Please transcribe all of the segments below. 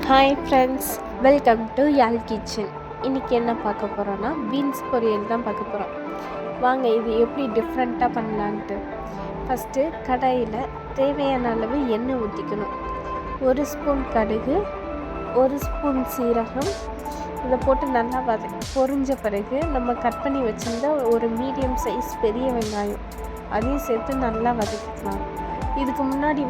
Hi friends, welcome to Yaazh kitchen. இன்றைக்கி என்ன பார்க்க போகிறோன்னா பீன்ஸ் பொரியல் தான் பார்க்க போகிறோம். வாங்க இது எப்படி டிஃப்ரெண்ட்டாக பண்ணலான்ட்டு. ஃபஸ்ட்டு கடாயில் தேவையான அளவு எண்ணெய் ஊற்றிக்கணும். 1 ஸ்பூன் கடுகு, 1 ஸ்பூன் சீரகம், இதை போட்டு நல்லா பொரிஞ்ச பிறகு நம்ம கட் பண்ணி வச்சுருந்த ஒரு மீடியம் சைஸ் பெரிய வெங்காயம் அதையும் சேர்த்து நல்லா வதக்கிக்கலாம். இதுக்கு முன்னாடி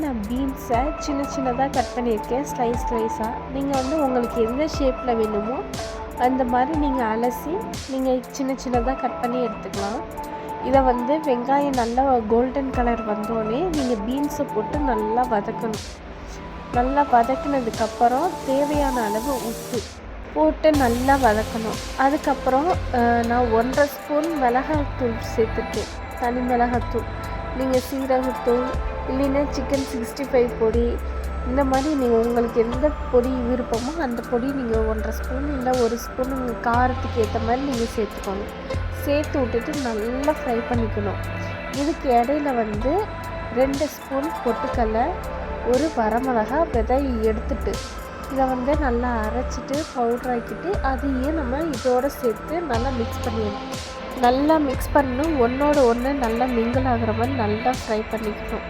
நான் பீன்ஸை சின்ன சின்னதாக கட் பண்ணியிருக்கேன், ஸ்லைஸாக. நீங்கள் உங்களுக்கு எந்த ஷேப்பில் வேணுமோ அந்த மாதிரி நீங்கள் அலசி நீங்கள் சின்ன சின்னதாக கட் பண்ணி எடுத்துக்கலாம். இதை வெங்காயம் நல்லா கோல்டன் கலர் வந்தோடனே நீங்கள் பீன்ஸை போட்டு நல்லா வதக்கணும். நல்லா வதக்கினதுக்கப்புறம் தேவையான அளவு உப்பு போட்டு நல்லா வதக்கணும். அதுக்கப்புறம் நான் 1.5 ஸ்பூன் மிளகாய்த்தூள் சேர்த்துருக்கேன், தனி மிளகாய்த்தூள். நீங்கள் சீரகத்தூள் இல்லைன்னா சிக்கன் 65 பொடி, இந்த மாதிரி நீங்கள் உங்களுக்கு எந்த பொடி விருப்பமோ அந்த பொடி நீங்கள் 1.5 ஸ்பூன் இல்லை 1 ஸ்பூன் உங்கள் காரத்துக்கு ஏற்ற மாதிரி நீங்கள் சேர்த்துக்கணும். சேர்த்து விட்டுட்டு நல்லா ஃப்ரை பண்ணிக்கணும். இதுக்கு இடையில 2 ஸ்பூன் பொட்டுக்கடலை, 1 வரமிளகா விதை எடுத்துட்டு இதை நல்லா அரைச்சிட்டு பவுட்ராக்கிட்டு அதையே நம்ம இதோடு சேர்த்து நல்லா மிக்ஸ் பண்ணிடணும். நல்லா மிக்ஸ் பண்ணணும். ஒன்றோட ஒன்று நல்லா மிங்கிள் ஆகிற மாதிரி நல்லா ஃப்ரை பண்ணிக்கணும்.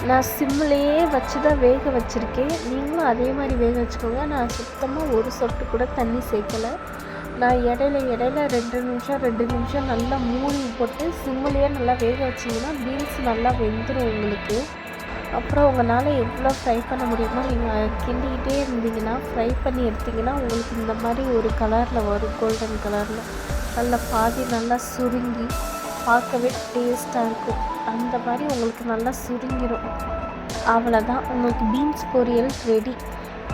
நான் சிம்லேயே வச்சு தான் வேக வச்சுருக்கேன், நீங்களும் அதே மாதிரி வேக வச்சுக்கோங்க. நான் சுத்தமாக ஒரு சொட்டு கூட தண்ணி சேர்க்கலை. நான் இடையில 2 நிமிஷம் நல்லா மூடி போட்டு சிம்லேயே நல்லா வேக வச்சிங்கன்னா பீன்ஸ் நல்லா வெந்துடும் உங்களுக்கு. அப்புறம் உங்களால் எவ்வளோ ஃப்ரை பண்ண முடியுமோ நீங்கள் கிண்டிக்கிட்டே இருந்தீங்கன்னா, ஃப்ரை பண்ணி எடுத்திங்கன்னா உங்களுக்கு இந்த மாதிரி ஒரு கலரில் வரும், கோல்டன் கலரில். நல்லா பாதி நல்லா சுருங்கி பார்க்கவே டேஸ்ட்டாக இருக்கும். அந்த மாதிரி உங்களுக்கு நல்லா சுருங்கிடும். அவ்வளோதான், உங்களுக்கு பீன்ஸ் பொரியல் ரெடி.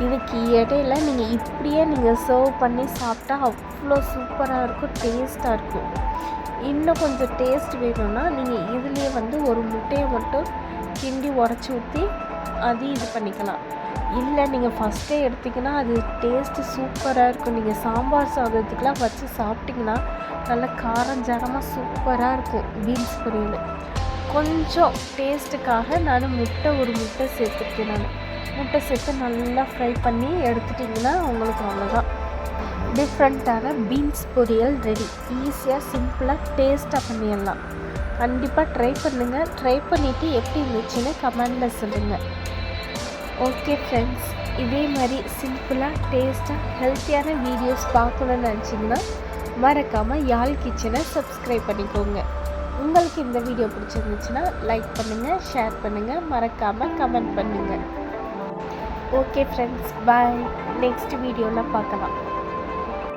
இதுக்கு இடையில நீங்கள் இப்படியே சர்வ் பண்ணி சாப்பிட்டா அவ்வளோ சூப்பராக இருக்கும், டேஸ்ட்டாக இருக்கும். இன்னும் கொஞ்சம் டேஸ்ட் வேணும்னா நீங்கள் இதுலேயே ஒரு முட்டையை மட்டும் கிண்டி உடச்சி ஊற்றி அதையும் இது பண்ணிக்கலாம். இல்லை நீங்கள் ஃபஸ்ட்டே எடுத்திங்கன்னா அது டேஸ்ட்டு சூப்பராக இருக்கும். நீங்கள் சாம்பார் சாதத்துக்கெலாம் வச்சு சாப்பிட்டிங்கன்னா நல்லா காரஞ்சாரமாக சூப்பராக இருக்கும் பீன்ஸ் பொரியல். கொஞ்சம் டேஸ்ட்டுக்காக நான் ஒரு முட்டை சேர்த்துருக்கேன். முட்டை சேர்த்து நல்லா ஃப்ரை பண்ணி எடுத்துட்டிங்கன்னா உங்களுக்கு அவ்வளோதான், டிஃப்ரெண்ட்டான பீன்ஸ் பொரியல் ரெடி. ஈஸியாக சிம்பிளாக டேஸ்ட்டாக பண்ணிடலாம். கண்டிப்பாக ட்ரை பண்ணுங்கள். ட்ரை பண்ணிவிட்டு எப்படி இருந்துச்சுன்னு கமெண்டில் சொல்லுங்கள். ஓகே ஃப்ரெண்ட்ஸ், இதே மாதிரி சிம்பிளாக டேஸ்ட்டாக ஹெல்த்தியான வீடியோஸ் பார்க்கணுன்னு நினச்சிங்கன்னா மறக்காமல் யாழ் கிச்சனை சப்ஸ்கிரைப் பண்ணிக்கோங்க. உங்களுக்கு இந்த வீடியோ பிடிச்சிருந்துச்சுன்னா லைக் பண்ணுங்கள், ஷேர் பண்ணுங்கள், மறக்காமல் கமெண்ட் பண்ணுங்கள். ஓகே ஃப்ரெண்ட்ஸ், பாய். நெக்ஸ்ட் வீடியோவில் பார்க்கலாம்.